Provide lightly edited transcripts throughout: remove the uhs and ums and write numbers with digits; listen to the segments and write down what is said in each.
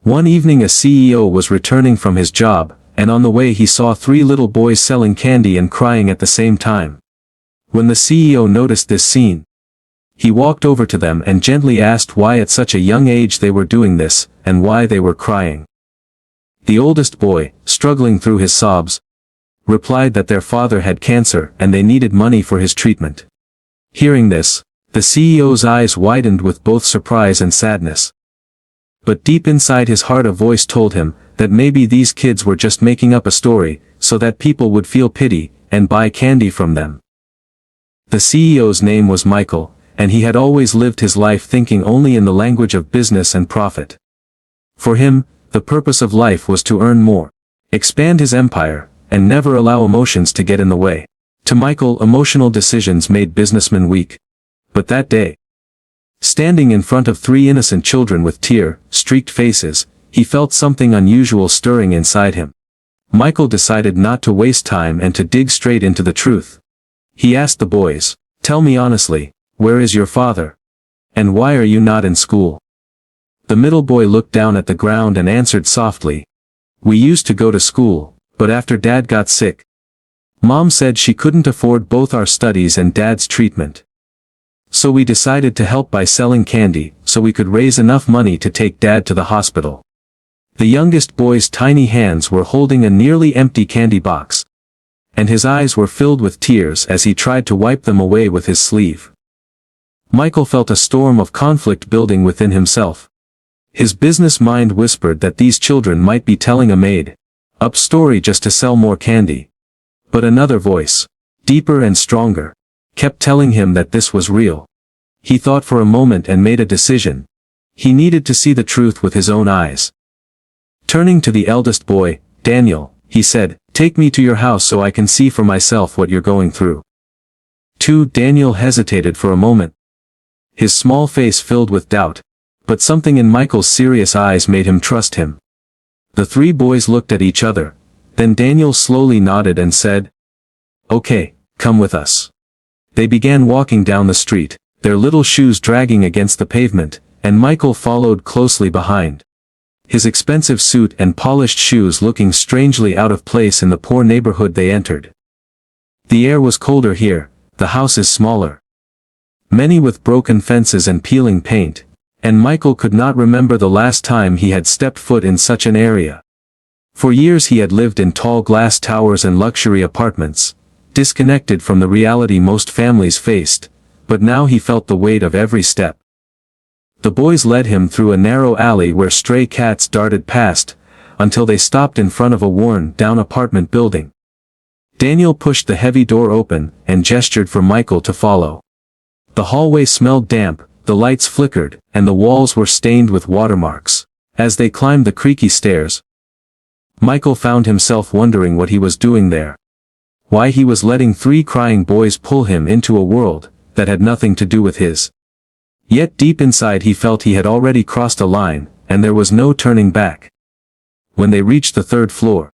One evening a CEO was returning from his job, and on the way he saw 3 little boys selling candy and crying at the same time. When the CEO noticed this scene, he walked over to them and gently asked why at such a young age they were doing this, and why they were crying. The oldest boy, struggling through his sobs, replied that their father had cancer and they needed money for his treatment. Hearing this, the CEO's eyes widened with both surprise and sadness. But deep inside his heart a voice told him that maybe these kids were just making up a story, so that people would feel pity and buy candy from them. The CEO's name was Michael, and he had always lived his life thinking only in the language of business and profit. For him, the purpose of life was to earn more, expand his empire, and never allow emotions to get in the way. To Michael, emotional decisions made businessmen weak. But that day, standing in front of 3 innocent children with tear-streaked faces, he felt something unusual stirring inside him. Michael decided not to waste time and to dig straight into the truth. He asked the boys, "Tell me honestly, where is your father? And why are you not in school?" The middle boy looked down at the ground and answered softly, "We used to go to school, but after Dad got sick, Mom said she couldn't afford both our studies and Dad's treatment. So we decided to help by selling candy, so we could raise enough money to take Dad to the hospital." The youngest boy's tiny hands were holding a nearly empty candy box, and his eyes were filled with tears as he tried to wipe them away with his sleeve. Michael felt a storm of conflict building within himself. His business mind whispered that these children might be telling a made-up story just to sell more candy. But another voice, deeper and stronger, kept telling him that this was real. He thought for a moment and made a decision. He needed to see the truth with his own eyes. Turning to the eldest boy, Daniel, he said, "Take me to your house so I can see for myself what you're going through." Daniel hesitated for a moment. His small face filled with doubt, but something in Michael's serious eyes made him trust him. The 3 boys looked at each other, then Daniel slowly nodded and said, "Okay, come with us." They began walking down the street, their little shoes dragging against the pavement, and Michael followed closely behind. His expensive suit and polished shoes looking strangely out of place in the poor neighborhood they entered. The air was colder here, the houses smaller, many with broken fences and peeling paint, and Michael could not remember the last time he had stepped foot in such an area. For years he had lived in tall glass towers and luxury apartments, disconnected from the reality most families faced, but now he felt the weight of every step. The boys led him through a narrow alley where stray cats darted past, until they stopped in front of a worn-down apartment building. Daniel pushed the heavy door open and gestured for Michael to follow. The hallway smelled damp, the lights flickered, and the walls were stained with watermarks. As they climbed the creaky stairs, Michael found himself wondering what he was doing there. Why he was letting 3 crying boys pull him into a world that had nothing to do with his. Yet deep inside he felt he had already crossed a line, and there was no turning back. When they reached the 3rd floor,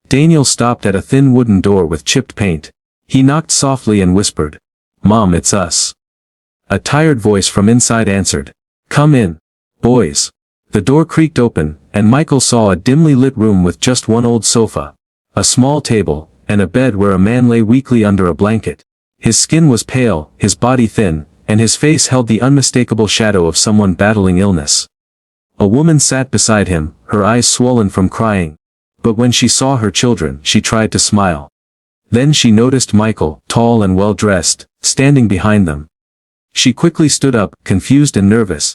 Daniel stopped at a thin wooden door with chipped paint. He knocked softly and whispered, "Mom, it's us." A tired voice from inside answered, "Come in, boys." The door creaked open, and Michael saw a dimly lit room with just one old sofa, a small table, and a bed where a man lay weakly under a blanket. His skin was pale, his body thin, and his face held the unmistakable shadow of someone battling illness. A woman sat beside him, her eyes swollen from crying. But when she saw her children, she tried to smile. Then she noticed Michael, tall and well-dressed, standing behind them. She quickly stood up, confused and nervous,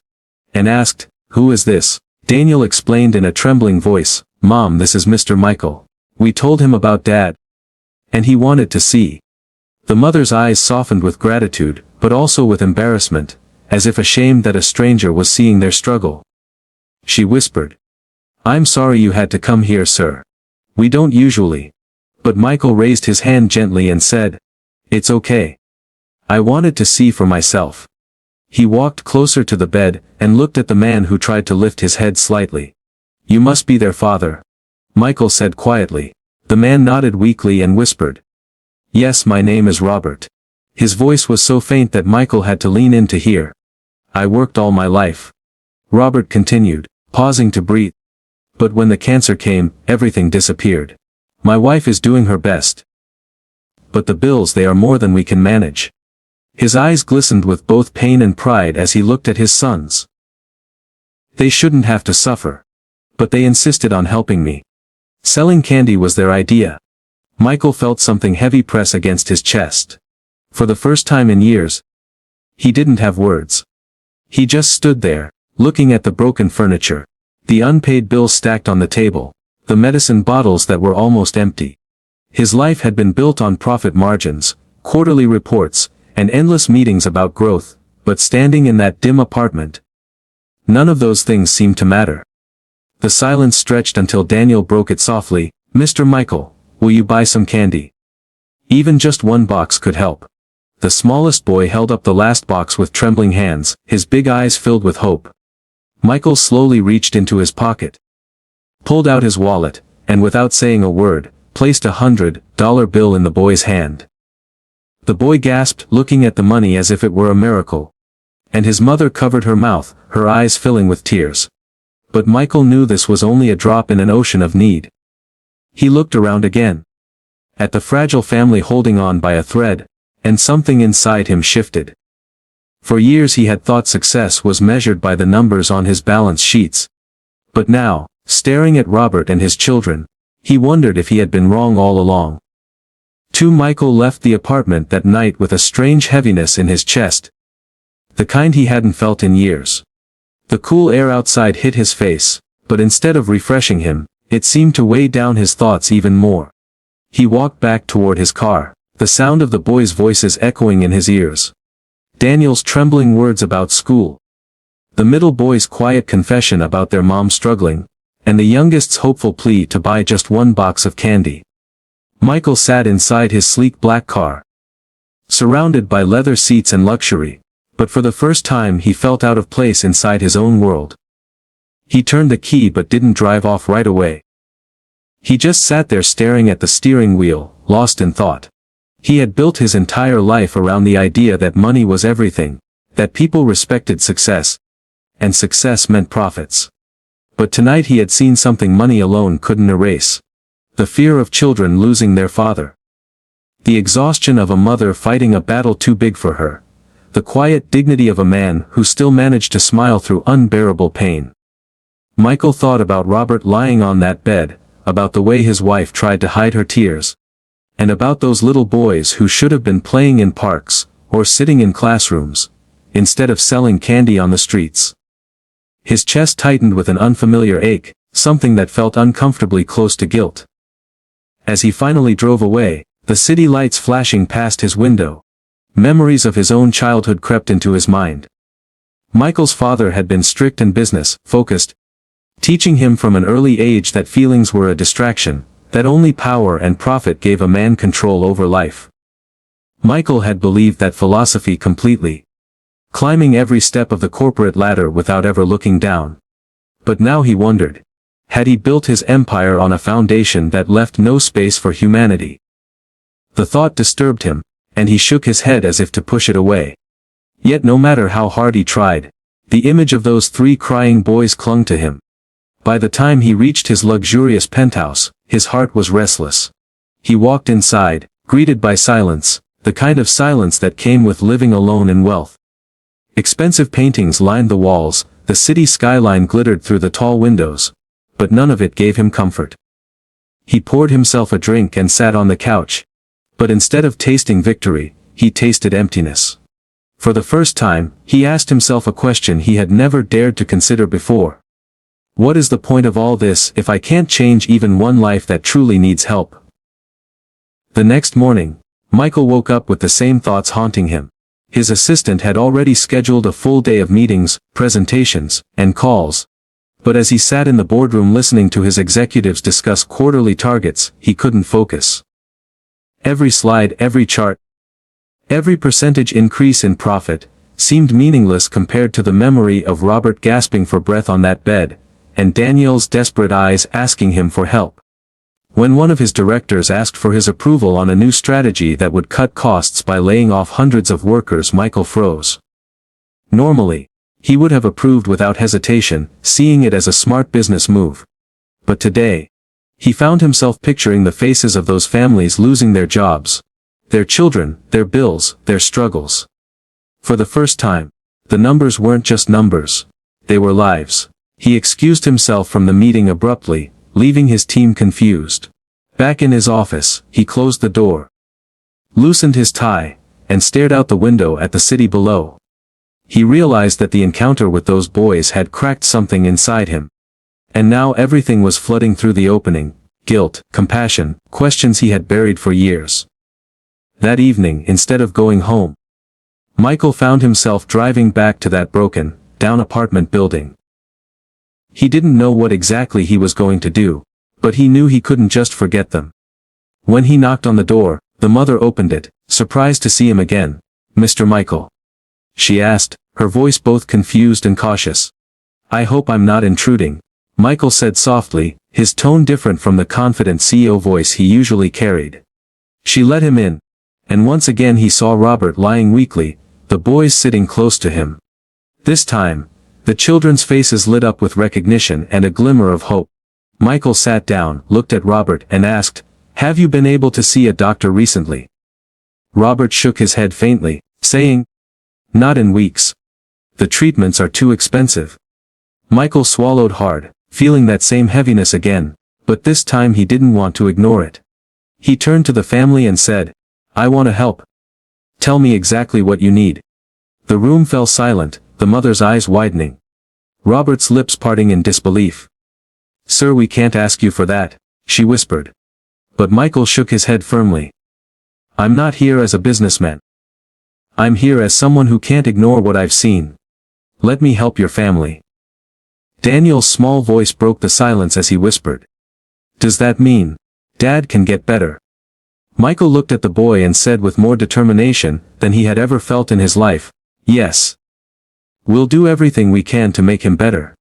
and asked, "Who is this?" Daniel explained in a trembling voice, "Mom, this is Mr. Michael. We told him about Dad, and he wanted to see." The mother's eyes softened with gratitude, but also with embarrassment, as if ashamed that a stranger was seeing their struggle. She whispered, "I'm sorry you had to come here, sir. We don't usually." But Michael raised his hand gently and said, "It's okay. I wanted to see for myself." He walked closer to the bed, and looked at the man who tried to lift his head slightly. "You must be their father," Michael said quietly. The man nodded weakly and whispered, "Yes, my name is Robert." His voice was so faint that Michael had to lean in to hear. "I worked all my life," Robert continued, pausing to breathe. But when the cancer came, everything disappeared. My wife is doing her best. But the bills, they are more than we can manage. His eyes glistened with both pain and pride as he looked at his sons. They shouldn't have to suffer. But they insisted on helping me. Selling candy was their idea. Michael felt something heavy press against his chest. For the first time in years, he didn't have words. He just stood there, looking at the broken furniture, the unpaid bills stacked on the table, the medicine bottles that were almost empty. His life had been built on profit margins, quarterly reports, and endless meetings about growth, but standing in that dim apartment, none of those things seemed to matter. The silence stretched until Daniel broke it softly. "Mr. Michael, will you buy some candy? Even just one box could help." The smallest boy held up the last box with trembling hands, his big eyes filled with hope. Michael slowly reached into his pocket, pulled out his wallet, and without saying a word, placed a $100 bill in the boy's hand. The boy gasped, looking at the money as if it were a miracle. And his mother covered her mouth, her eyes filling with tears. But Michael knew this was only a drop in an ocean of need. He looked around again, at the fragile family holding on by a thread, and something inside him shifted. For years he had thought success was measured by the numbers on his balance sheets. But now, staring at Robert and his children, he wondered if he had been wrong all along. Michael left the apartment that night with a strange heaviness in his chest, the kind he hadn't felt in years. The cool air outside hit his face, but instead of refreshing him, it seemed to weigh down his thoughts even more. He walked back toward his car, the sound of the boys' voices echoing in his ears. Daniel's trembling words about school, the middle boy's quiet confession about their mom struggling, and the youngest's hopeful plea to buy just one box of candy. Michael sat inside his sleek black car, surrounded by leather seats and luxury, but for the first time he felt out of place inside his own world. He turned the key but didn't drive off right away. He just sat there staring at the steering wheel, lost in thought. He had built his entire life around the idea that money was everything, that people respected success, and success meant profits. But tonight he had seen something money alone couldn't erase. The fear of children losing their father. The exhaustion of a mother fighting a battle too big for her. The quiet dignity of a man who still managed to smile through unbearable pain. Michael thought about Robert lying on that bed, about the way his wife tried to hide her tears, and about those little boys who should have been playing in parks, or sitting in classrooms, instead of selling candy on the streets. His chest tightened with an unfamiliar ache, something that felt uncomfortably close to guilt. As he finally drove away, the city lights flashing past his window, memories of his own childhood crept into his mind. Michael's father had been strict and business-focused, teaching him from an early age that feelings were a distraction, that only power and profit gave a man control over life. Michael had believed that philosophy completely, climbing every step of the corporate ladder without ever looking down. But now he wondered, had he built his empire on a foundation that left no space for humanity? The thought disturbed him, and he shook his head as if to push it away. Yet no matter how hard he tried, the image of those 3 crying boys clung to him. By the time he reached his luxurious penthouse, his heart was restless. He walked inside, greeted by silence, the kind of silence that came with living alone in wealth. Expensive paintings lined the walls, the city skyline glittered through the tall windows, but none of it gave him comfort. He poured himself a drink and sat on the couch. But instead of tasting victory, he tasted emptiness. For the first time, he asked himself a question he had never dared to consider before. What is the point of all this if I can't change even one life that truly needs help? The next morning, Michael woke up with the same thoughts haunting him. His assistant had already scheduled a full day of meetings, presentations, and calls. But as he sat in the boardroom listening to his executives discuss quarterly targets, he couldn't focus. Every slide, every chart, every percentage increase in profit, seemed meaningless compared to the memory of Robert gasping for breath on that bed, and Daniel's desperate eyes asking him for help. When one of his directors asked for his approval on a new strategy that would cut costs by laying off hundreds of workers, Michael froze. Normally, he would have approved without hesitation, seeing it as a smart business move. But today, he found himself picturing the faces of those families losing their jobs, their children, their bills, their struggles. For the first time, the numbers weren't just numbers. They were lives. He excused himself from the meeting abruptly, leaving his team confused. Back in his office, he closed the door, loosened his tie, and stared out the window at the city below. He realized that the encounter with those boys had cracked something inside him. And now everything was flooding through the opening: guilt, compassion, questions he had buried for years. That evening, instead of going home, Michael found himself driving back to that broken down apartment building. He didn't know what exactly he was going to do, but he knew he couldn't just forget them. When he knocked on the door, the mother opened it, surprised to see him again. "Mr. Michael?" she asked, her voice both confused and cautious. "I hope I'm not intruding," Michael said softly, his tone different from the confident CEO voice he usually carried. She let him in, and once again he saw Robert lying weakly, the boys sitting close to him. This time, the children's faces lit up with recognition and a glimmer of hope. Michael sat down, looked at Robert and asked, "Have you been able to see a doctor recently?" Robert shook his head faintly, saying, "Not in weeks. The treatments are too expensive." Michael swallowed hard, feeling that same heaviness again, but this time he didn't want to ignore it. He turned to the family and said, "I want to help. Tell me exactly what you need." The room fell silent, the mother's eyes widening, Robert's lips parting in disbelief. "Sir, we can't ask you for that," she whispered. But Michael shook his head firmly. "I'm not here as a businessman. I'm here as someone who can't ignore what I've seen. Let me help your family." Daniel's small voice broke the silence as he whispered, "Does that mean Dad can get better?" Michael looked at the boy and said with more determination than he had ever felt in his life, "Yes. We'll do everything we can to make him better."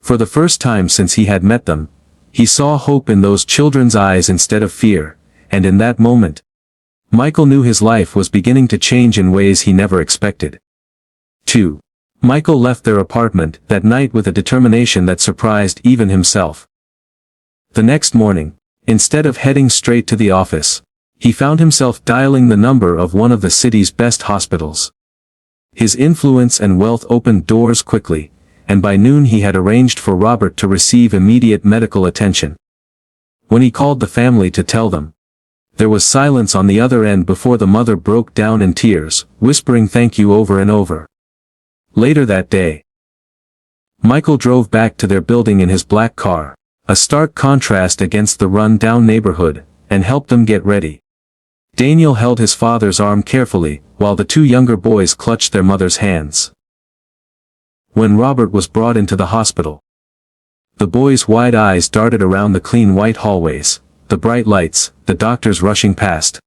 For the first time since he had met them, he saw hope in those children's eyes instead of fear, and in that moment, Michael knew his life was beginning to change in ways he never expected. 2. Michael left their apartment that night with a determination that surprised even himself. The next morning, instead of heading straight to the office, he found himself dialing the number of one of the city's best hospitals. His influence and wealth opened doors quickly, and by noon he had arranged for Robert to receive immediate medical attention. When he called the family to tell them, there was silence on the other end before the mother broke down in tears, whispering thank you over and over. Later that day, Michael drove back to their building in his black car, a stark contrast against the run-down neighborhood, and helped them get ready. Daniel held his father's arm carefully, while the two younger boys clutched their mother's hands. When Robert was brought into the hospital, the boys' wide eyes darted around the clean white hallways, the bright lights, the doctors rushing past.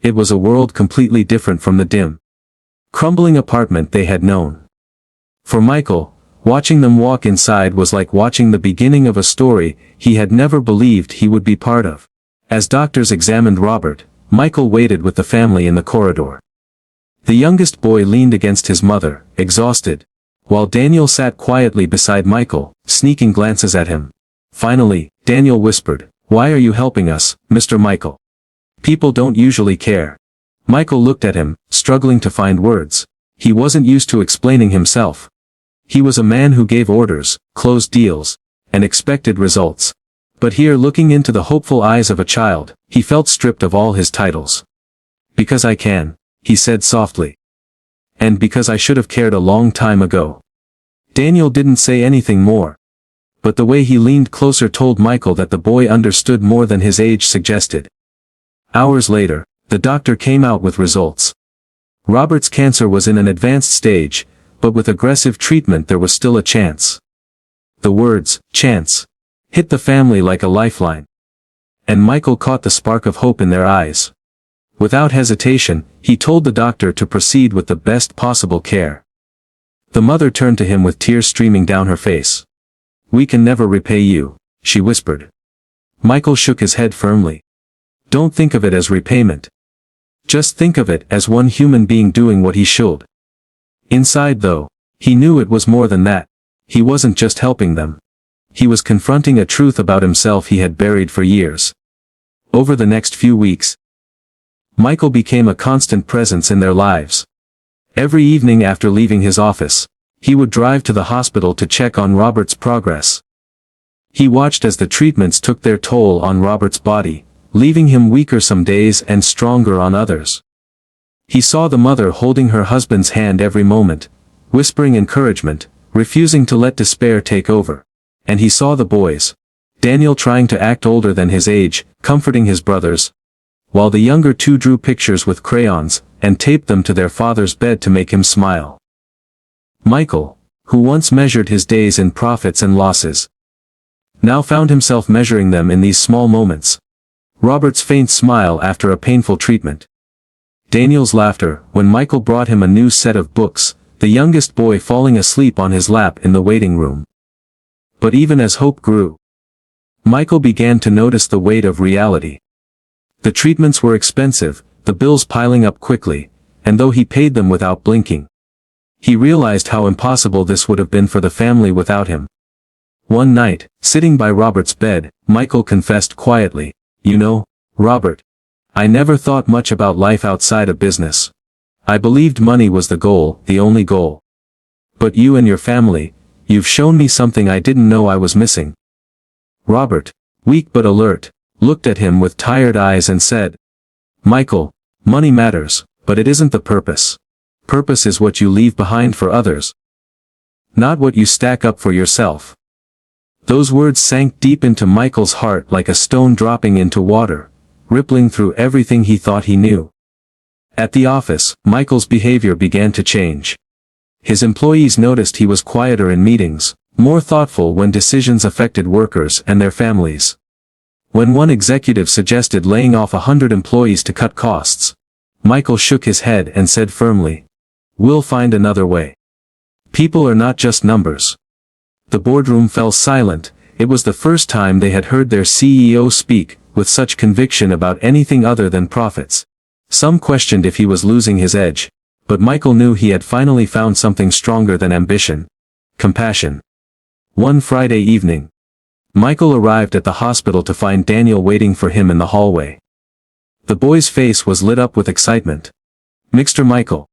It was a world completely different from the dim, crumbling apartment they had known. For Michael, watching them walk inside was like watching the beginning of a story he had never believed he would be part of. As doctors examined Robert, Michael waited with the family in the corridor. The youngest boy leaned against his mother, exhausted, while Daniel sat quietly beside Michael, sneaking glances at him. Finally, Daniel whispered, "Why are you helping us, Mr. Michael? People don't usually care." Michael looked at him, struggling to find words. He wasn't used to explaining himself. He was a man who gave orders, closed deals, and expected results. But here, looking into the hopeful eyes of a child, he felt stripped of all his titles. "Because I can," he said softly. "And because I should have cared a long time ago." Daniel didn't say anything more, but the way he leaned closer told Michael that the boy understood more than his age suggested. Hours later, the doctor came out with results. Robert's cancer was in an advanced stage, but with aggressive treatment there was still a chance. The words, "chance," hit the family like a lifeline. And Michael caught the spark of hope in their eyes. Without hesitation, he told the doctor to proceed with the best possible care. The mother turned to him with tears streaming down her face. "We can never repay you," she whispered. Michael shook his head firmly. "Don't think of it as repayment. Just think of it as one human being doing what he should." Inside though, he knew it was more than that. He wasn't just helping them. He was confronting a truth about himself he had buried for years. Over the next few weeks, Michael became a constant presence in their lives. Every evening after leaving his office, he would drive to the hospital to check on Robert's progress. He watched as the treatments took their toll on Robert's body, leaving him weaker some days and stronger on others. He saw the mother holding her husband's hand every moment, whispering encouragement, refusing to let despair take over. And he saw the boys, Daniel trying to act older than his age, comforting his brothers, while the younger two drew pictures with crayons, and taped them to their father's bed to make him smile. Michael, who once measured his days in profits and losses, now found himself measuring them in these small moments. Robert's faint smile after a painful treatment. Daniel's laughter when Michael brought him a new set of books, the youngest boy falling asleep on his lap in the waiting room. But even as hope grew, Michael began to notice the weight of reality. The treatments were expensive, the bills piling up quickly, and though he paid them without blinking, he realized how impossible this would have been for the family without him. One night, sitting by Robert's bed, Michael confessed quietly, "You know, Robert, I never thought much about life outside of business. I believed money was the goal, the only goal. But you and your family, you've shown me something I didn't know I was missing." Robert, weak but alert, looked at him with tired eyes and said, "Michael, money matters, but it isn't the purpose. Purpose is what you leave behind for others, not what you stack up for yourself." Those words sank deep into Michael's heart like a stone dropping into water, rippling through everything he thought he knew. At the office, Michael's behavior began to change. His employees noticed he was quieter in meetings, more thoughtful when decisions affected workers and their families. When one executive suggested laying off 100 employees to cut costs, Michael shook his head and said firmly, "We'll find another way. People are not just numbers." The boardroom fell silent. It was the first time they had heard their CEO speak with such conviction about anything other than profits. Some questioned if he was losing his edge, but Michael knew he had finally found something stronger than ambition: compassion. One Friday evening, Michael arrived at the hospital to find Daniel waiting for him in the hallway. The boy's face was lit up with excitement. "Mr. Michael.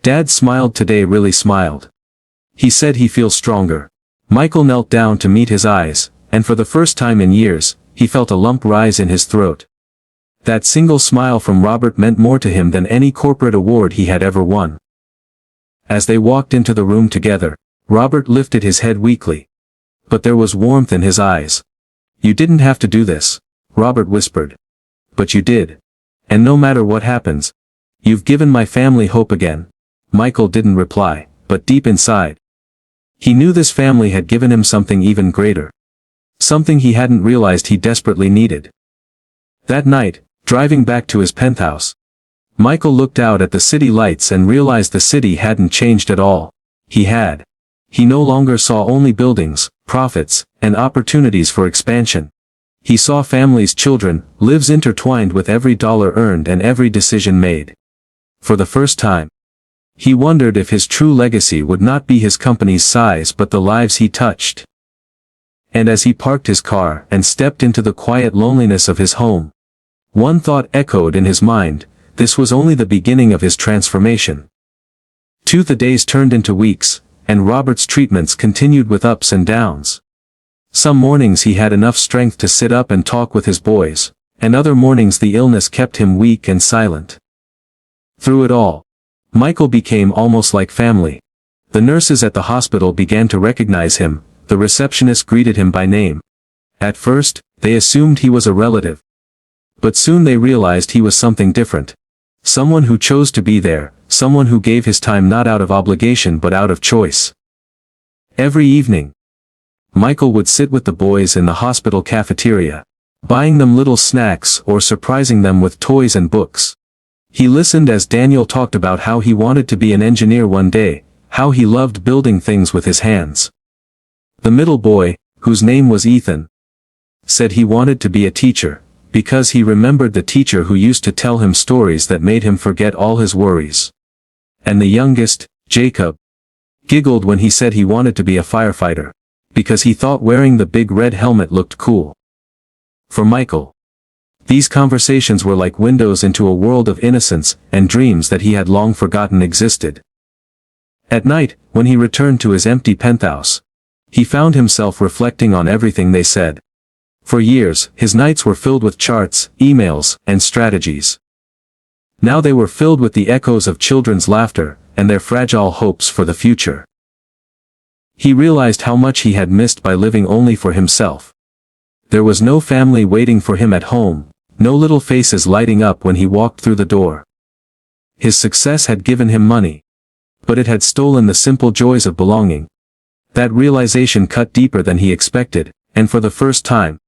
Dad smiled today, really smiled. He said he feels stronger." Michael knelt down to meet his eyes, and for the first time in years, he felt a lump rise in his throat. That single smile from Robert meant more to him than any corporate award he had ever won. As they walked into the room together, Robert lifted his head weakly. But there was warmth in his eyes. "You didn't have to do this," Robert whispered. "But you did. And no matter what happens, you've given my family hope again." Michael didn't reply, but deep inside, he knew this family had given him something even greater. Something he hadn't realized he desperately needed. That night, driving back to his penthouse, Michael looked out at the city lights and realized the city hadn't changed at all. He no longer saw only buildings, profits, and opportunities for expansion. He saw families, children, lives intertwined with every dollar earned and every decision made. For the first time, he wondered if his true legacy would not be his company's size but the lives he touched. And as he parked his car and stepped into the quiet loneliness of his home, one thought echoed in his mind: this was only the beginning of his transformation. The days turned into weeks, and Robert's treatments continued with ups and downs. Some mornings he had enough strength to sit up and talk with his boys, and other mornings the illness kept him weak and silent. Through it all, Michael became almost like family. The nurses at the hospital began to recognize him, the receptionist greeted him by name. At first, they assumed he was a relative. But soon they realized he was something different. Someone who chose to be there, someone who gave his time not out of obligation but out of choice. Every evening, Michael would sit with the boys in the hospital cafeteria, buying them little snacks or surprising them with toys and books. He listened as Daniel talked about how he wanted to be an engineer one day, how he loved building things with his hands. The middle boy, whose name was Ethan, said he wanted to be a teacher, because he remembered the teacher who used to tell him stories that made him forget all his worries. And the youngest, Jacob, giggled when he said he wanted to be a firefighter, because he thought wearing the big red helmet looked cool. For Michael, these conversations were like windows into a world of innocence and dreams that he had long forgotten existed. At night, when he returned to his empty penthouse, he found himself reflecting on everything they said. For years, his nights were filled with charts, emails, and strategies. Now they were filled with the echoes of children's laughter and their fragile hopes for the future. He realized how much he had missed by living only for himself. There was no family waiting for him at home, no little faces lighting up when he walked through the door. His success had given him money, but it had stolen the simple joys of belonging. That realization cut deeper than he expected, and for the first time,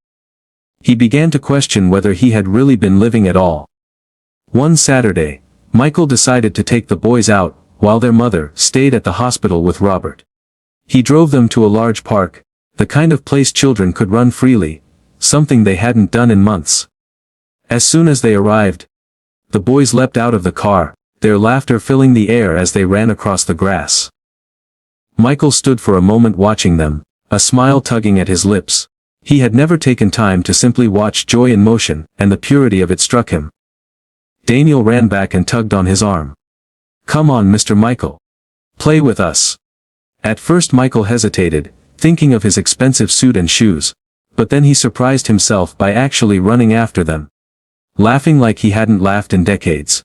he began to question whether he had really been living at all. One Saturday, Michael decided to take the boys out, while their mother stayed at the hospital with Robert. He drove them to a large park, the kind of place children could run freely, something they hadn't done in months. As soon as they arrived, the boys leapt out of the car, their laughter filling the air as they ran across the grass. Michael stood for a moment watching them, a smile tugging at his lips. He had never taken time to simply watch joy in motion, and the purity of it struck him. Daniel ran back and tugged on his arm. "Come on, Mr. Michael. Play with us." At first Michael hesitated, thinking of his expensive suit and shoes, but then he surprised himself by actually running after them, laughing like he hadn't laughed in decades.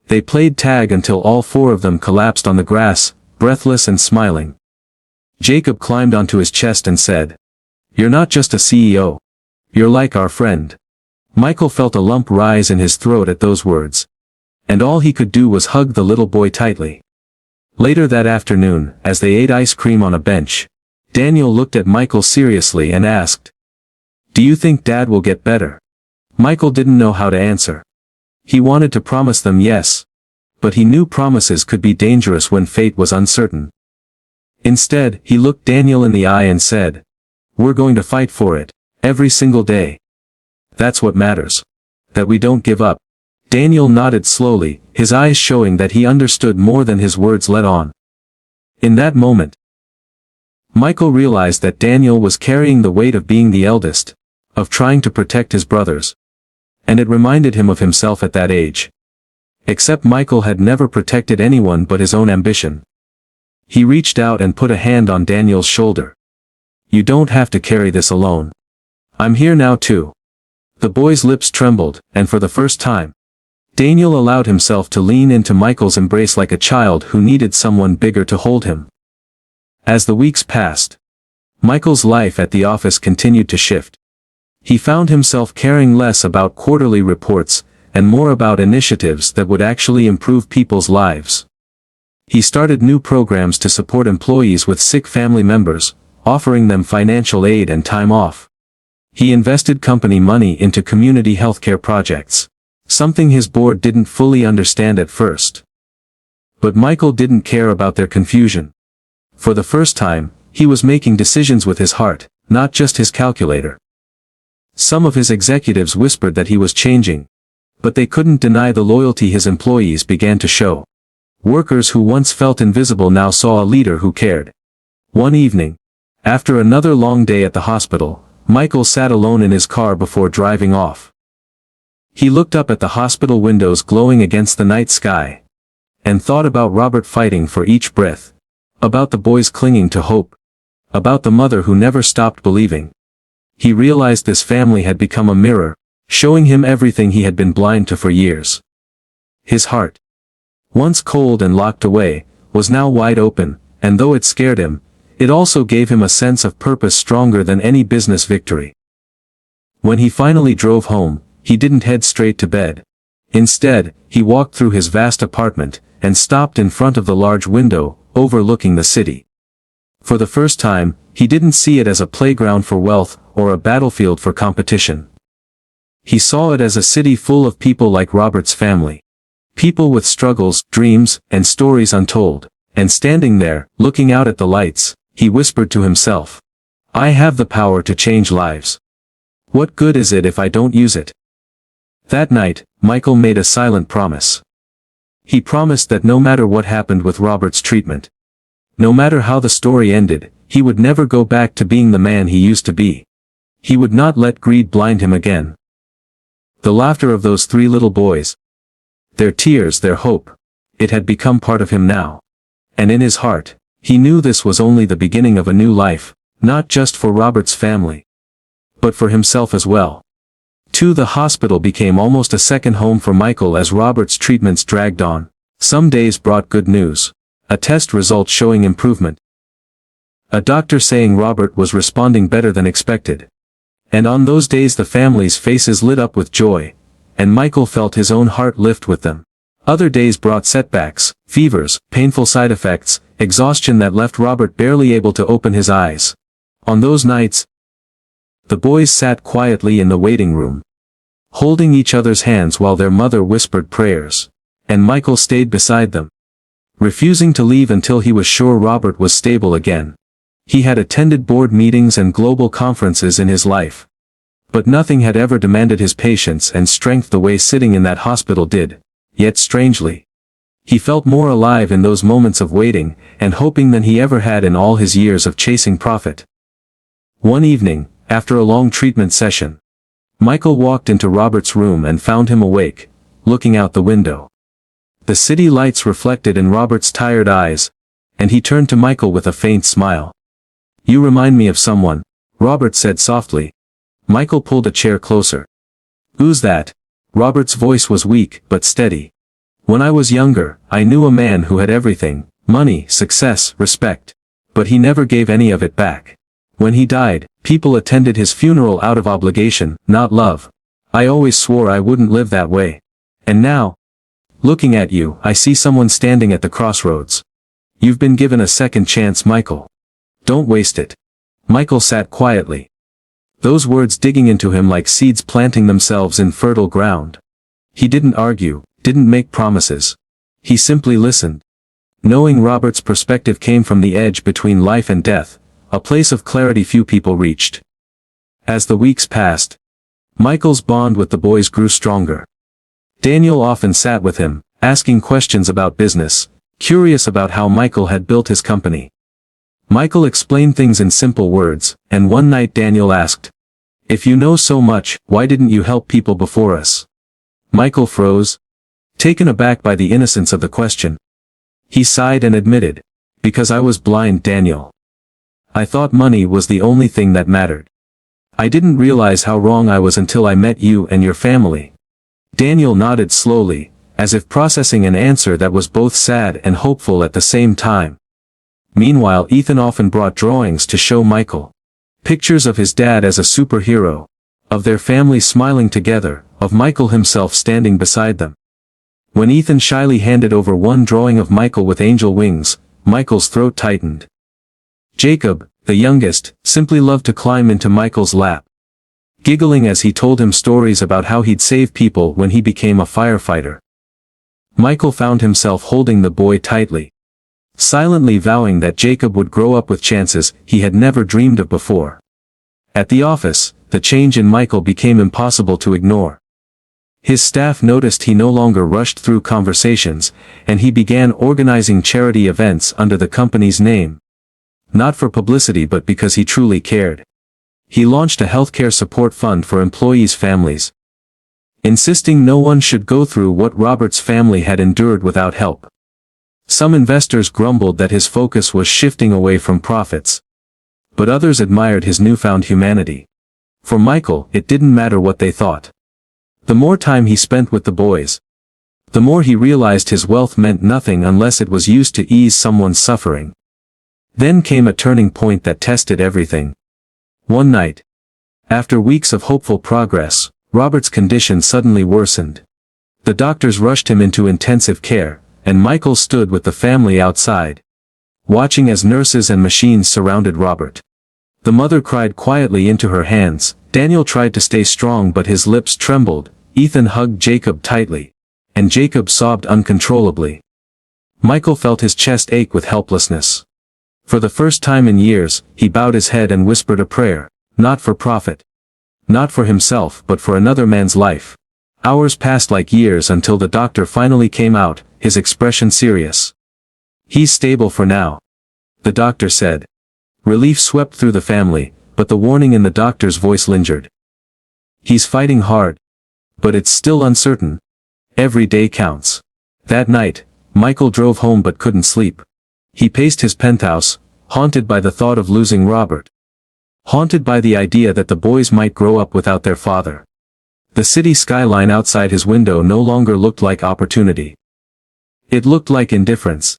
They played tag until all four of them collapsed on the grass, breathless and smiling. Jacob climbed onto his chest and said, "You're not just a CEO. You're like our friend." Michael felt a lump rise in his throat at those words, and all he could do was hug the little boy tightly. Later that afternoon, as they ate ice cream on a bench, Daniel looked at Michael seriously and asked, "Do you think Dad will get better?" Michael didn't know how to answer. He wanted to promise them yes, but he knew promises could be dangerous when fate was uncertain. Instead, he looked Daniel in the eye and said, "We're going to fight for it, every single day. That's what matters. That we don't give up." Daniel nodded slowly, his eyes showing that he understood more than his words let on. In that moment, Michael realized that Daniel was carrying the weight of being the eldest, of trying to protect his brothers. And it reminded him of himself at that age. Except Michael had never protected anyone but his own ambition. He reached out and put a hand on Daniel's shoulder. "You don't have to carry this alone. I'm here now too." The boy's lips trembled, and for the first time, Daniel allowed himself to lean into Michael's embrace like a child who needed someone bigger to hold him. As the weeks passed, Michael's life at the office continued to shift. He found himself caring less about quarterly reports, and more about initiatives that would actually improve people's lives. He started new programs to support employees with sick family members, offering them financial aid and time off. He invested company money into community healthcare projects, something his board didn't fully understand at first. But Michael didn't care about their confusion. For the first time, he was making decisions with his heart, not just his calculator. Some of his executives whispered that he was changing, but they couldn't deny the loyalty his employees began to show. Workers who once felt invisible now saw a leader who cared. One evening, after another long day at the hospital, Michael sat alone in his car before driving off. He looked up at the hospital windows glowing against the night sky, and thought about Robert fighting for each breath, about the boys clinging to hope, about the mother who never stopped believing. He realized this family had become a mirror, showing him everything he had been blind to for years. His heart, once cold and locked away, was now wide open, and though it scared him, it also gave him a sense of purpose stronger than any business victory. When he finally drove home, he didn't head straight to bed. Instead, he walked through his vast apartment, and stopped in front of the large window, overlooking the city. For the first time, he didn't see it as a playground for wealth, or a battlefield for competition. He saw it as a city full of people like Robert's family. People with struggles, dreams, and stories untold. And standing there, looking out at the lights, he whispered to himself, "I have the power to change lives. What good is it if I don't use it?" That night, Michael made a silent promise. He promised that no matter what happened with Robert's treatment, no matter how the story ended, He would never go back to being the man he used to be. He would not let greed blind him again. The laughter of those three little boys, their tears, their hope, it had become part of him now. And in his heart, he knew this was only the beginning of a new life, not just for Robert's family, but for himself as well. The hospital became almost a second home for Michael as Robert's treatments dragged on. Some days brought good news. A test result showing improvement. A doctor saying Robert was responding better than expected. And on those days the family's faces lit up with joy, and Michael felt his own heart lift with them. Other days brought setbacks, fevers, painful side effects, exhaustion that left Robert barely able to open his eyes. On those nights, the boys sat quietly in the waiting room, holding each other's hands while their mother whispered prayers, and Michael stayed beside them, refusing to leave until he was sure Robert was stable again. He had attended board meetings and global conferences in his life, but nothing had ever demanded his patience and strength the way sitting in that hospital did. Yet strangely, he felt more alive in those moments of waiting and hoping than he ever had in all his years of chasing profit. One evening, after a long treatment session, Michael walked into Robert's room and found him awake, looking out the window. The city lights reflected in Robert's tired eyes, and he turned to Michael with a faint smile. "You remind me of someone," Robert said softly. Michael pulled a chair closer. "Who's that?" Robert's voice was weak, but steady. "When I was younger, I knew a man who had everything, money, success, respect. But he never gave any of it back. When he died, people attended his funeral out of obligation, not love. I always swore I wouldn't live that way. And now, looking at you, I see someone standing at the crossroads. You've been given a second chance, Michael. Don't waste it." Michael sat quietly, those words digging into him like seeds planting themselves in fertile ground. He didn't argue, didn't make promises. He simply listened. Knowing Robert's perspective came from the edge between life and death, a place of clarity few people reached. As the weeks passed, Michael's bond with the boys grew stronger. Daniel often sat with him, asking questions about business, curious about how Michael had built his company. Michael explained things in simple words, and one night Daniel asked, "If you know so much, why didn't you help people before us?" Michael froze, taken aback by the innocence of the question. He sighed and admitted, "Because I was blind, Daniel. I thought money was the only thing that mattered. I didn't realize how wrong I was until I met you and your family." Daniel nodded slowly, as if processing an answer that was both sad and hopeful at the same time. Meanwhile, Ethan often brought drawings to show Michael. Pictures of his dad as a superhero, of their family smiling together, of Michael himself standing beside them. When Ethan shyly handed over one drawing of Michael with angel wings, Michael's throat tightened. Jacob, the youngest, simply loved to climb into Michael's lap, giggling as he told him stories about how he'd save people when he became a firefighter. Michael found himself holding the boy tightly, silently vowing that Jacob would grow up with chances he had never dreamed of before. At the office, the change in Michael became impossible to ignore. His staff noticed he no longer rushed through conversations, and he began organizing charity events under the company's name. Not for publicity but because he truly cared. He launched a healthcare support fund for employees' families, insisting no one should go through what Robert's family had endured without help. Some investors grumbled that his focus was shifting away from profits, but others admired his newfound humanity. For Michael, it didn't matter what they thought. The more time he spent with the boys, the more he realized his wealth meant nothing unless it was used to ease someone's suffering. Then came a turning point that tested everything. One night, after weeks of hopeful progress, Robert's condition suddenly worsened. The doctors rushed him into intensive care, and Michael stood with the family outside, watching as nurses and machines surrounded Robert. The mother cried quietly into her hands. Daniel tried to stay strong but his lips trembled. Ethan hugged Jacob tightly, and Jacob sobbed uncontrollably. Michael felt his chest ache with helplessness. For the first time in years, he bowed his head and whispered a prayer, not for profit, not for himself but for another man's life. Hours passed like years until the doctor finally came out, his expression serious. "He's stable for now," the doctor said. Relief swept through the family, but the warning in the doctor's voice lingered. He's fighting hard. But it's still uncertain. Every day counts. That night, Michael drove home but couldn't sleep. He paced his penthouse, haunted by the thought of losing Robert. Haunted by the idea that the boys might grow up without their father. The city skyline outside his window no longer looked like opportunity. It looked like indifference.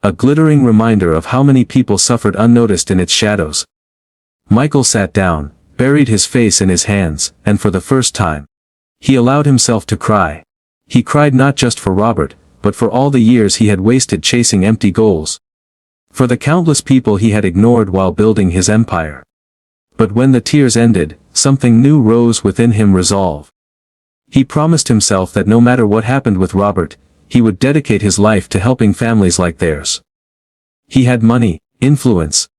A glittering reminder of how many people suffered unnoticed in its shadows. Michael sat down, buried his face in his hands, and for the first time, he allowed himself to cry. He cried not just for Robert, but for all the years he had wasted chasing empty goals. For the countless people he had ignored while building his empire. But when the tears ended, something new rose within him: resolve. He promised himself that no matter what happened with Robert, he would dedicate his life to helping families like theirs. He had money, influence,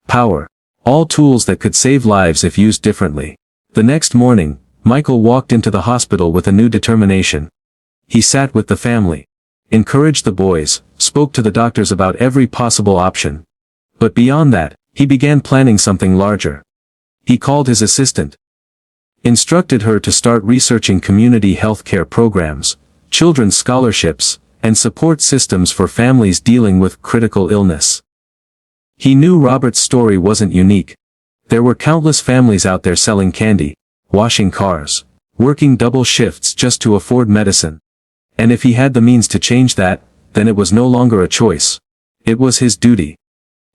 power, all tools that could save lives if used differently. The next morning, Michael walked into the hospital with a new determination. He sat with the family, encouraged the boys, spoke to the doctors about every possible option. But beyond that, he began planning something larger. He called his assistant, instructed her to start researching community health care programs, children's scholarships, and support systems for families dealing with critical illness. He knew Robert's story wasn't unique. There were countless families out there selling candy, washing cars, working double shifts just to afford medicine. And if he had the means to change that, then it was no longer a choice. It was his duty.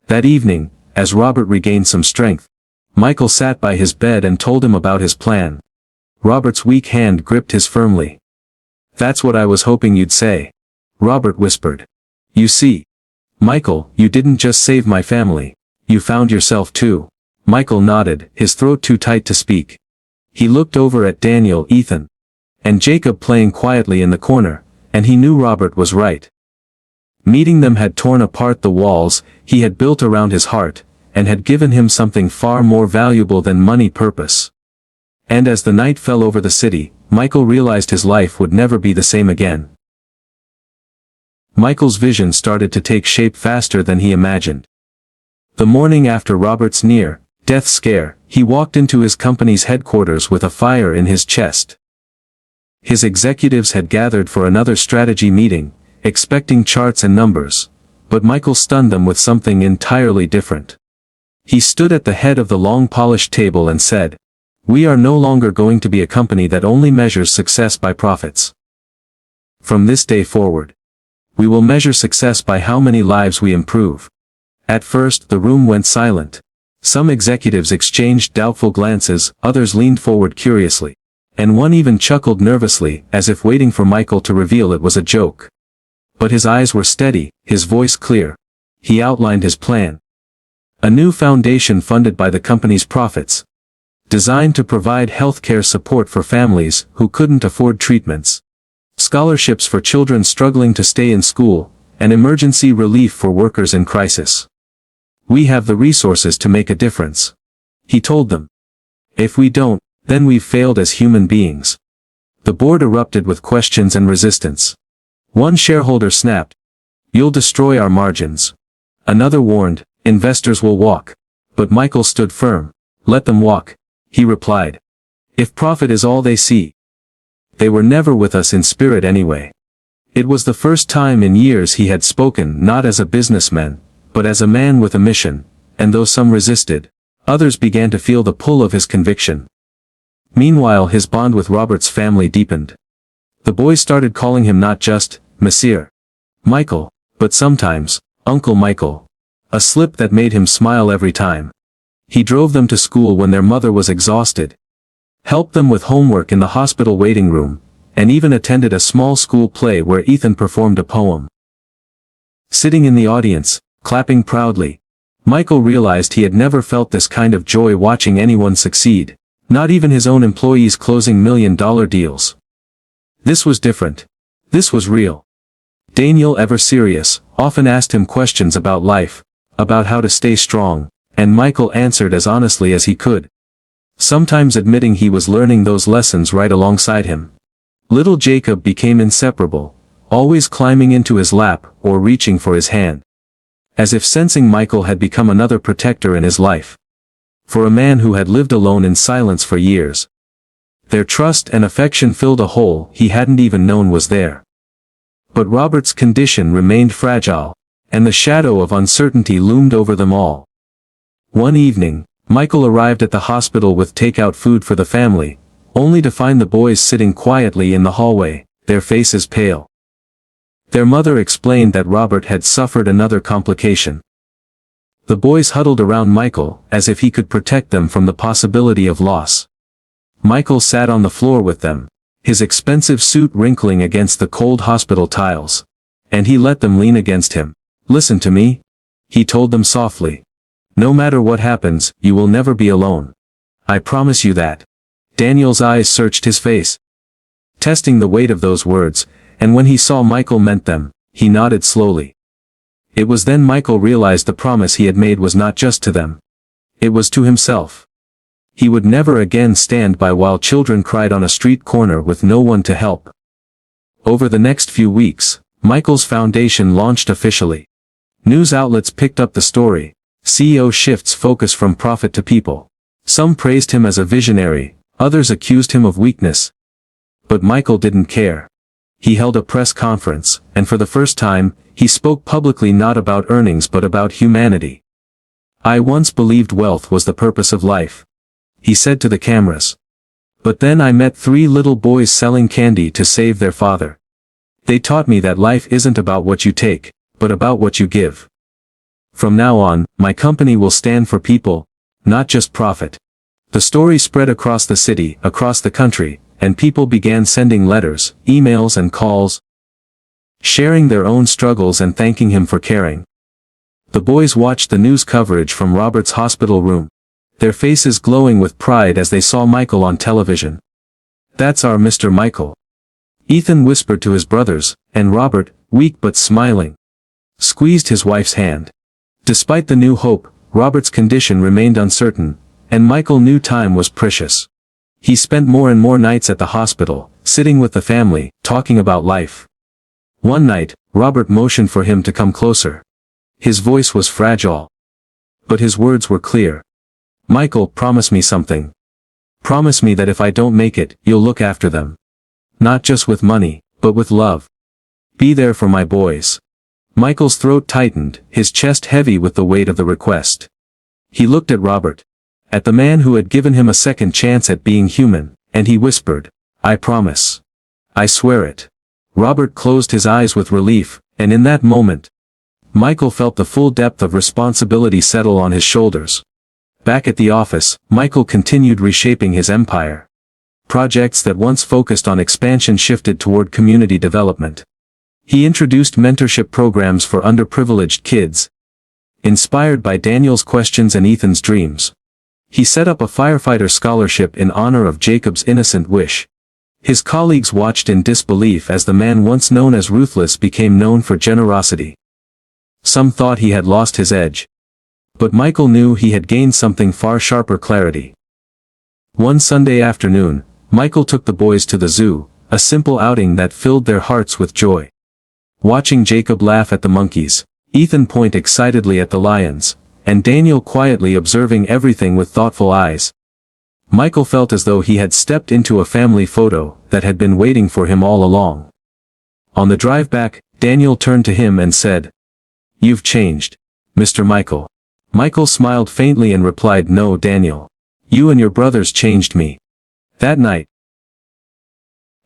That evening, as Robert regained some strength, Michael sat by his bed and told him about his plan. Robert's weak hand gripped his firmly. "That's what I was hoping you'd say," Robert whispered. "You see, Michael, you didn't just save my family. You found yourself too." Michael nodded, his throat too tight to speak. He looked over at Daniel, Ethan, and Jacob playing quietly in the corner, and he knew Robert was right. Meeting them had torn apart the walls he had built around his heart, and had given him something far more valuable than money: purpose. And as the night fell over the city, Michael realized his life would never be the same again. Michael's vision started to take shape faster than he imagined. The morning after Robert's near-death scare, he walked into his company's headquarters with a fire in his chest. His executives had gathered for another strategy meeting, expecting charts and numbers, but Michael stunned them with something entirely different. He stood at the head of the long polished table and said, "We are no longer going to be a company that only measures success by profits. From this day forward, we will measure success by how many lives we improve." At first the room went silent. Some executives exchanged doubtful glances, others leaned forward curiously, and one even chuckled nervously, as if waiting for Michael to reveal it was a joke. But his eyes were steady, his voice clear. He outlined his plan. A new foundation funded by the company's profits, designed to provide healthcare support for families who couldn't afford treatments, scholarships for children struggling to stay in school, and emergency relief for workers in crisis. "We have the resources to make a difference," he told them. "If we don't, then we've failed as human beings." The board erupted with questions and resistance. One shareholder snapped, "You'll destroy our margins." Another warned, "Investors will walk." But Michael stood firm. "Let them walk," he replied. "If profit is all they see, they were never with us in spirit anyway." It was the first time in years he had spoken not as a businessman, but as a man with a mission, and though some resisted, others began to feel the pull of his conviction. Meanwhile his bond with Robert's family deepened. The boys started calling him not just Monsieur Michael, but sometimes Uncle Michael, a slip that made him smile every time. He drove them to school when their mother was exhausted, helped them with homework in the hospital waiting room, and even attended a small school play where Ethan performed a poem. Sitting in the audience, clapping proudly, Michael realized he had never felt this kind of joy watching anyone succeed, not even his own employees closing million-dollar deals. This was different. This was real. Daniel, ever serious, often asked him questions about life, about how to stay strong, and Michael answered as honestly as he could, sometimes admitting he was learning those lessons right alongside him. Little Jacob became inseparable, always climbing into his lap or reaching for his hand. as if sensing Michael had become another protector in his life. For a man who had lived alone in silence for years, their trust and affection filled a hole he hadn't even known was there. But Robert's condition remained fragile, and the shadow of uncertainty loomed over them all. One evening, Michael arrived at the hospital with takeout food for the family, only to find the boys sitting quietly in the hallway, their faces pale. Their mother explained that Robert had suffered another complication. The boys huddled around Michael, as if he could protect them from the possibility of loss. Michael sat on the floor with them, his expensive suit wrinkling against the cold hospital tiles. And he let them lean against him. "Listen to me," he told them softly. "No matter what happens, you will never be alone. I promise you that." Daniel's eyes searched his face, testing the weight of those words, and when he saw Michael meant them, he nodded slowly. It was then Michael realized the promise he had made was not just to them. It was to himself. He would never again stand by while children cried on a street corner with no one to help. Over the next few weeks, Michael's foundation launched officially. News outlets picked up the story. CEO shifts focus from profit to people. Some praised him as a visionary, others accused him of weakness. But Michael didn't care. He held a press conference, and for the first time, he spoke publicly not about earnings but about humanity. "I once believed wealth was the purpose of life," he said to the cameras. "But then I met 3 little boys selling candy to save their father. They taught me that life isn't about what you take, but about what you give. From now on, my company will stand for people, not just profit." The story spread across the city, across the country, and people began sending letters, emails and calls, sharing their own struggles and thanking him for caring. The boys watched the news coverage from Robert's hospital room, their faces glowing with pride as they saw Michael on television. "That's our Mr. Michael," Ethan whispered to his brothers, and Robert, weak but smiling, squeezed his wife's hand. Despite the new hope, Robert's condition remained uncertain, and Michael knew time was precious. He spent more and more nights at the hospital, sitting with the family, talking about life. One night, Robert motioned for him to come closer. His voice was fragile, but his words were clear. "Michael, promise me something. Promise me that if I don't make it, you'll look after them. Not just with money, but with love. Be there for my boys." Michael's throat tightened, his chest heavy with the weight of the request. He looked at Robert, at the man who had given him a second chance at being human, and he whispered, "I promise. I swear it." Robert closed his eyes with relief, and in that moment, Michael felt the full depth of responsibility settle on his shoulders. Back at the office, Michael continued reshaping his empire. Projects that once focused on expansion shifted toward community development. He introduced mentorship programs for underprivileged kids, inspired by Daniel's questions and Ethan's dreams. He set up a firefighter scholarship in honor of Jacob's innocent wish. His colleagues watched in disbelief as the man once known as ruthless became known for generosity. Some thought he had lost his edge. But Michael knew he had gained something far sharper: clarity. One Sunday afternoon, Michael took the boys to the zoo, a simple outing that filled their hearts with joy. Watching Jacob laugh at the monkeys, Ethan point excitedly at the lions, and Daniel quietly observing everything with thoughtful eyes, Michael felt as though he had stepped into a family photo that had been waiting for him all along. On the drive back, Daniel turned to him and said, "You've changed, Mr. Michael." Michael smiled faintly and replied, "No, Daniel. You and your brothers changed me." That night,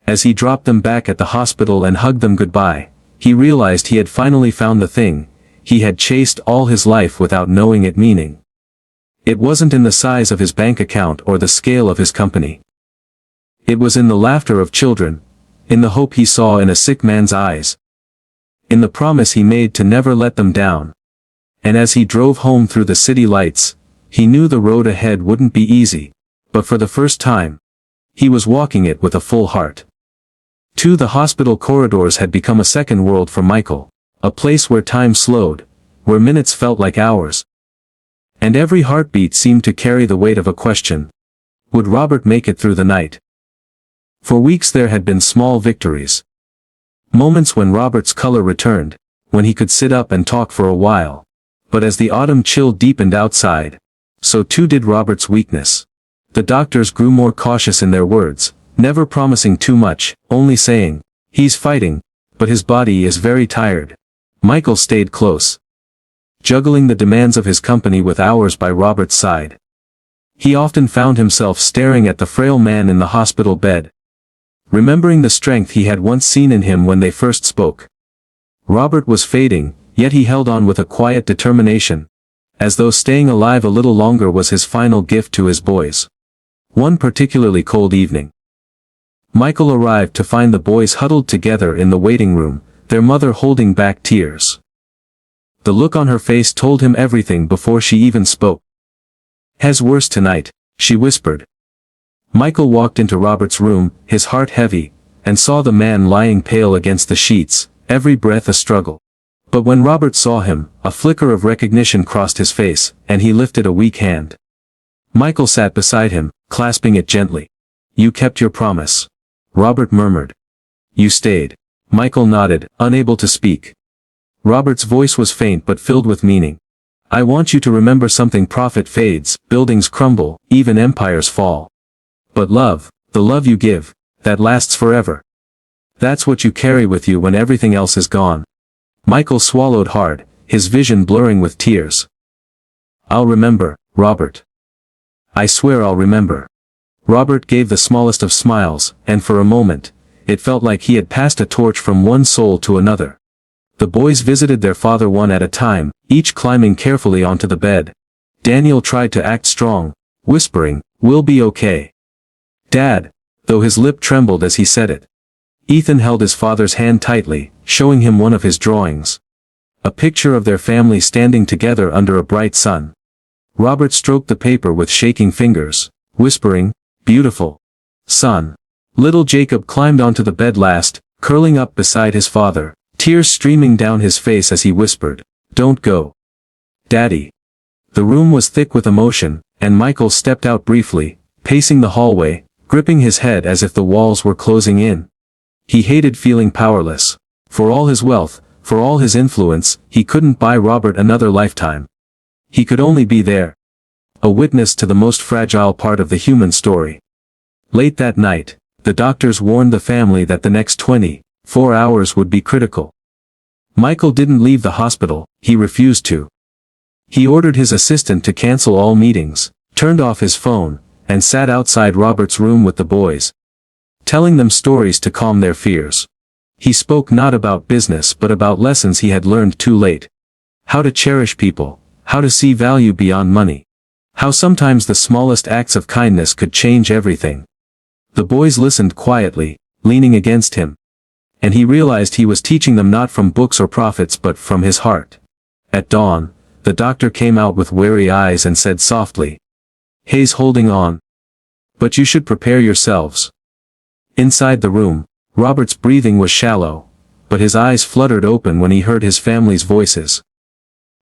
as he dropped them back at the hospital and hugged them goodbye, he realized he had finally found the thing he had chased all his life without knowing it meaning. It wasn't in the size of his bank account or the scale of his company. It was in the laughter of children, in the hope he saw in a sick man's eyes, in the promise he made to never let them down. And as he drove home through the city lights, he knew the road ahead wouldn't be easy, but for the first time, he was walking it with a full heart. The hospital corridors had become a second world for Michael, a place where time slowed, where minutes felt like hours. And every heartbeat seemed to carry the weight of a question. Would Robert make it through the night? For weeks there had been small victories. Moments when Robert's color returned, when he could sit up and talk for a while, But as the autumn chill deepened outside, so too did Robert's weakness. The doctors grew more cautious in their words, never promising too much, only saying, "He's fighting, but his body is very tired." Michael stayed close, juggling the demands of his company with hours by Robert's side. He often found himself staring at the frail man in the hospital bed, remembering the strength he had once seen in him when they first spoke. Robert was fading, yet he held on with a quiet determination, as though staying alive a little longer was his final gift to his boys. One particularly cold evening, Michael arrived to find the boys huddled together in the waiting room, their mother holding back tears. The look on her face told him everything before she even spoke. "Has worse tonight," she whispered. Michael walked into Robert's room, his heart heavy, and saw the man lying pale against the sheets, every breath a struggle. But when Robert saw him, a flicker of recognition crossed his face, and he lifted a weak hand. Michael sat beside him, clasping it gently. "You kept your promise," Robert murmured. "You stayed." Michael nodded, unable to speak. Robert's voice was faint but filled with meaning. "I want you to remember something: profit fades, buildings crumble, even empires fall. But love, the love you give, that lasts forever. That's what you carry with you when everything else is gone." Michael swallowed hard, his vision blurring with tears. "I'll remember, Robert. I swear I'll remember." Robert gave the smallest of smiles, and for a moment, it felt like he had passed a torch from one soul to another. The boys visited their father one at a time, each climbing carefully onto the bed. Daniel tried to act strong, whispering, "We'll be okay, Dad," though his lip trembled as he said it. Ethan held his father's hand tightly, showing him one of his drawings. A picture of their family standing together under a bright sun. Robert stroked the paper with shaking fingers, whispering, "Beautiful, son." Little Jacob climbed onto the bed last, curling up beside his father, tears streaming down his face as he whispered, "Don't go, Daddy." The room was thick with emotion, and Michael stepped out briefly, pacing the hallway, gripping his head as if the walls were closing in. He hated feeling powerless. For all his wealth, for all his influence, he couldn't buy Robert another lifetime. He could only be there, a witness to the most fragile part of the human story. Late that night, the doctors warned the family that the next 24 hours would be critical. Michael didn't leave the hospital, he refused to. He ordered his assistant to cancel all meetings, turned off his phone, and sat outside Robert's room with the boys, telling them stories to calm their fears. He spoke not about business but about lessons he had learned too late. How to cherish people, how to see value beyond money. How sometimes the smallest acts of kindness could change everything. The boys listened quietly, leaning against him. And he realized he was teaching them not from books or prophets but from his heart. At dawn, the doctor came out with weary eyes and said softly, "He's holding on. But you should prepare yourselves." Inside the room, Robert's breathing was shallow, but his eyes fluttered open when he heard his family's voices.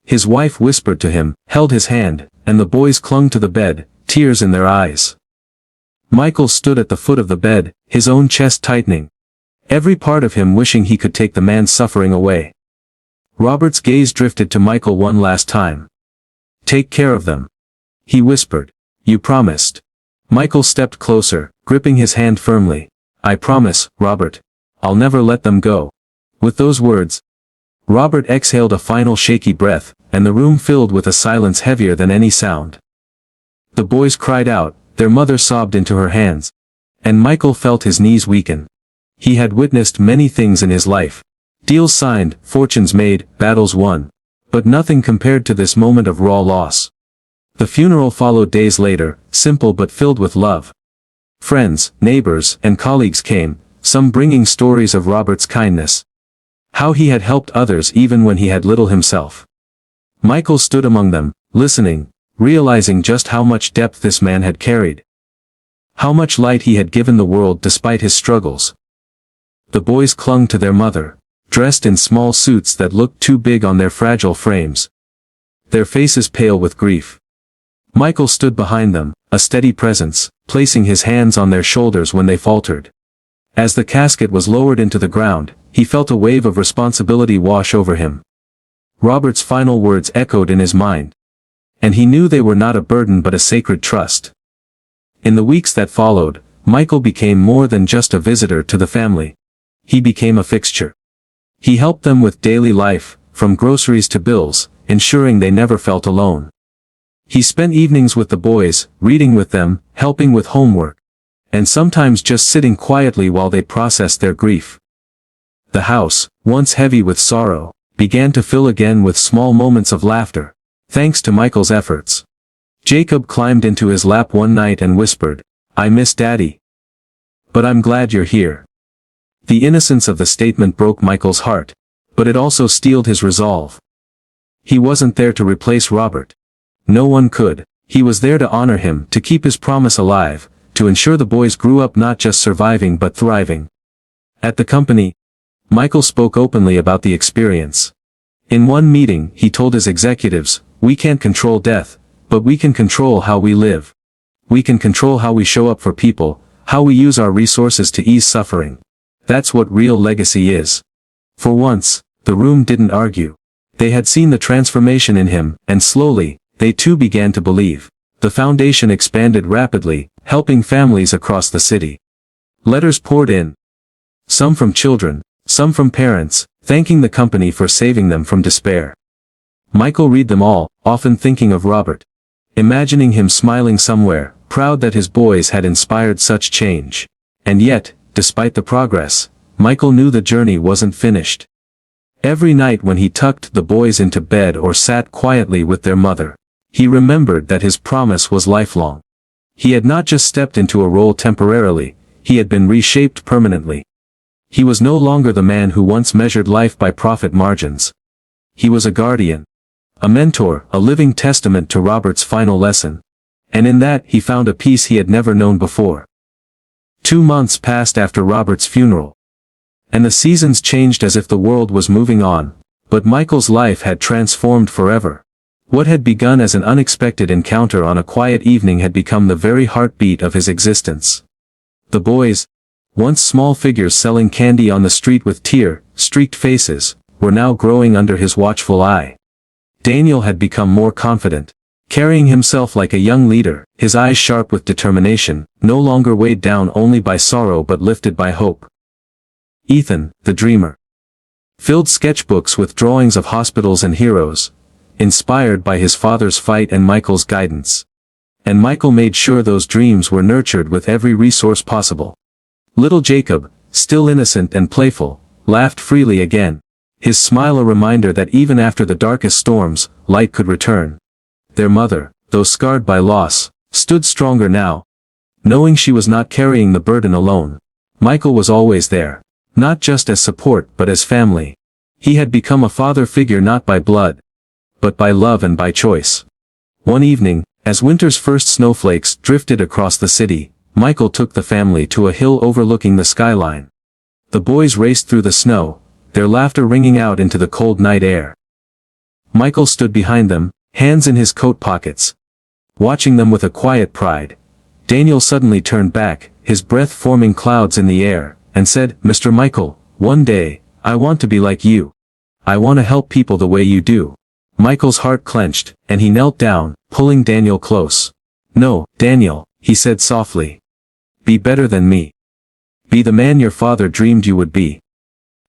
His wife whispered to him, held his hand, and the boys clung to the bed, tears in their eyes. Michael stood at the foot of the bed, his own chest tightening, every part of him wishing he could take the man's suffering away. Robert's gaze drifted to Michael one last time. "Take care of them," he whispered. "You promised." Michael stepped closer, gripping his hand firmly. "I promise, Robert. I'll never let them go." With those words, Robert exhaled a final shaky breath, and the room filled with a silence heavier than any sound. The boys cried out, their mother sobbed into her hands. And Michael felt his knees weaken. He had witnessed many things in his life. Deals signed, fortunes made, battles won. But nothing compared to this moment of raw loss. The funeral followed days later, simple but filled with love. Friends, neighbors, and colleagues came, some bringing stories of Robert's kindness. How he had helped others even when he had little himself. Michael stood among them, listening, realizing just how much depth this man had carried. How much light he had given the world despite his struggles. The boys clung to their mother, dressed in small suits that looked too big on their fragile frames. Their faces pale with grief. Michael stood behind them, a steady presence, placing his hands on their shoulders when they faltered. As the casket was lowered into the ground, he felt a wave of responsibility wash over him. Robert's final words echoed in his mind. And he knew they were not a burden but a sacred trust. In the weeks that followed, Michael became more than just a visitor to the family. He became a fixture. He helped them with daily life, from groceries to bills, ensuring they never felt alone. He spent evenings with the boys, reading with them, helping with homework, and sometimes just sitting quietly while they processed their grief. The house, once heavy with sorrow, began to fill again with small moments of laughter, thanks to Michael's efforts. Jacob climbed into his lap one night and whispered, "I miss Daddy. But I'm glad you're here." The innocence of the statement broke Michael's heart, but it also steeled his resolve. He wasn't there to replace Robert. No one could. He was there to honor him, to keep his promise alive, to ensure the boys grew up not just surviving but thriving. At the company, Michael spoke openly about the experience. In one meeting, he told his executives, "We can't control death, but we can control how we live. We can control how we show up for people, how we use our resources to ease suffering. That's what real legacy is." For once, the room didn't argue. They had seen the transformation in him, and slowly, they too began to believe. The foundation expanded rapidly, helping families across the city. Letters poured in. Some from children, some from parents, thanking the company for saving them from despair. Michael read them all, often thinking of Robert. Imagining him smiling somewhere, proud that his boys had inspired such change. And yet, despite the progress, Michael knew the journey wasn't finished. Every night when he tucked the boys into bed or sat quietly with their mother, he remembered that his promise was lifelong. He had not just stepped into a role temporarily, he had been reshaped permanently. He was no longer the man who once measured life by profit margins. He was a guardian, a mentor, a living testament to Robert's final lesson. And in that he found a peace he had never known before. 2 months passed after Robert's funeral. And the seasons changed as if the world was moving on, but Michael's life had transformed forever. What had begun as an unexpected encounter on a quiet evening had become the very heartbeat of his existence. The boys, once small figures selling candy on the street with tear-streaked faces, were now growing under his watchful eye. Daniel had become more confident, carrying himself like a young leader, his eyes sharp with determination, no longer weighed down only by sorrow but lifted by hope. Ethan, the dreamer, filled sketchbooks with drawings of hospitals and heroes, inspired by his father's fight and Michael's guidance. And Michael made sure those dreams were nurtured with every resource possible. Little Jacob, still innocent and playful, laughed freely again, his smile a reminder that even after the darkest storms, light could return. Their mother, though scarred by loss, stood stronger now. Knowing she was not carrying the burden alone, Michael was always there. Not just as support but as family. He had become a father figure not by blood, but by love and by choice. One evening, as winter's first snowflakes drifted across the city, Michael took the family to a hill overlooking the skyline. The boys raced through the snow, their laughter ringing out into the cold night air. Michael stood behind them, hands in his coat pockets, watching them with a quiet pride. Daniel suddenly turned back, his breath forming clouds in the air, and said, "Mr. Michael, one day, I want to be like you. I want to help people the way you do." Michael's heart clenched, and he knelt down, pulling Daniel close. "No, Daniel," he said softly. "Be better than me. Be the man your father dreamed you would be."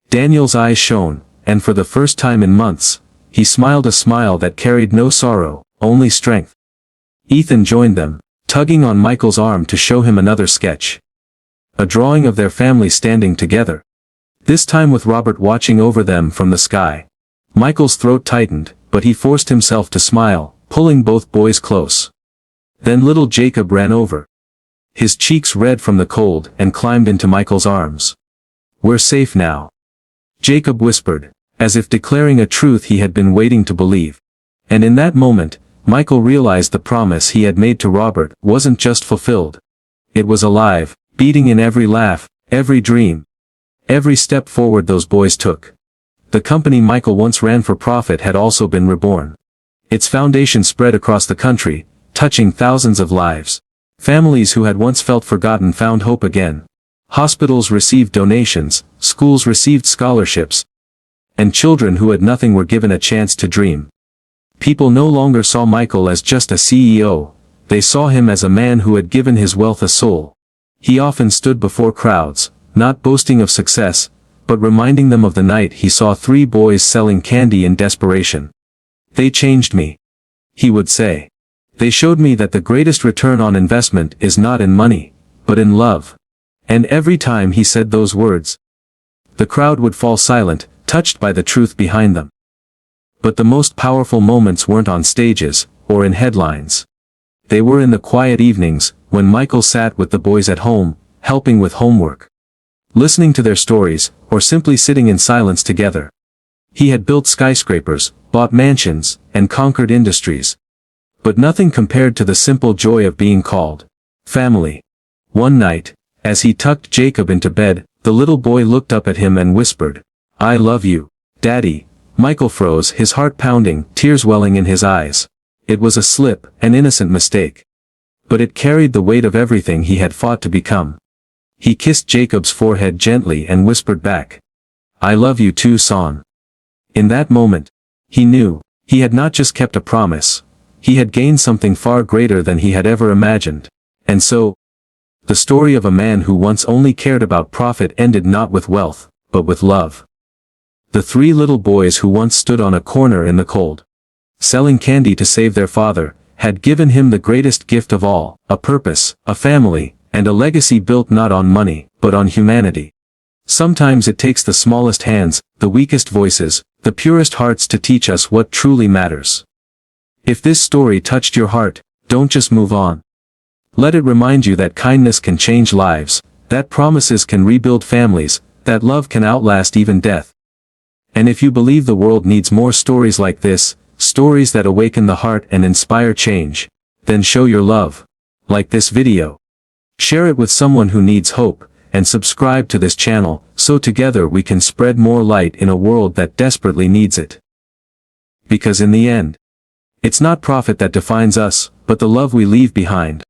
Daniel's eyes shone, and for the first time in months, he smiled a smile that carried no sorrow, only strength. Ethan joined them, tugging on Michael's arm to show him another sketch. A drawing of their family standing together. This time with Robert watching over them from the sky. Michael's throat tightened, but he forced himself to smile, pulling both boys close. Then little Jacob ran over, his cheeks red from the cold, and climbed into Michael's arms. "We're safe now," Jacob whispered, as if declaring a truth he had been waiting to believe. And in that moment, Michael realized the promise he had made to Robert wasn't just fulfilled. It was alive, beating in every laugh, every dream, every step forward those boys took. The company Michael once ran for profit had also been reborn. Its foundation spread across the country, touching thousands of lives. Families who had once felt forgotten found hope again. Hospitals received donations, schools received scholarships, and children who had nothing were given a chance to dream. People no longer saw Michael as just a CEO, they saw him as a man who had given his wealth a soul. He often stood before crowds, not boasting of success, but reminding them of the night he saw 3 boys selling candy in desperation. "They changed me," he would say. "They showed me that the greatest return on investment is not in money, but in love." And every time he said those words, the crowd would fall silent, touched by the truth behind them. But the most powerful moments weren't on stages, or in headlines. They were in the quiet evenings, when Michael sat with the boys at home, helping with homework, listening to their stories, or simply sitting in silence together. He had built skyscrapers, bought mansions, and conquered industries. But nothing compared to the simple joy of being called family. One night, as he tucked Jacob into bed, the little boy looked up at him and whispered, "I love you, Daddy." Michael froze, his heart pounding, tears welling in his eyes. It was a slip, an innocent mistake. But it carried the weight of everything he had fought to become. He kissed Jacob's forehead gently and whispered back, "I love you too, son." In that moment, he knew, he had not just kept a promise, he had gained something far greater than he had ever imagined. And so, the story of a man who once only cared about profit ended not with wealth, but with love. The 3 little boys who once stood on a corner in the cold, selling candy to save their father, had given him the greatest gift of all, a purpose, a family, and a legacy built not on money, but on humanity. Sometimes it takes the smallest hands, the weakest voices, the purest hearts to teach us what truly matters. If this story touched your heart, don't just move on. Let it remind you that kindness can change lives, that promises can rebuild families, that love can outlast even death. And if you believe the world needs more stories like this, stories that awaken the heart and inspire change, then show your love. Like this video. Share it with someone who needs hope, and subscribe to this channel, so together we can spread more light in a world that desperately needs it. Because in the end, it's not profit that defines us, but the love we leave behind.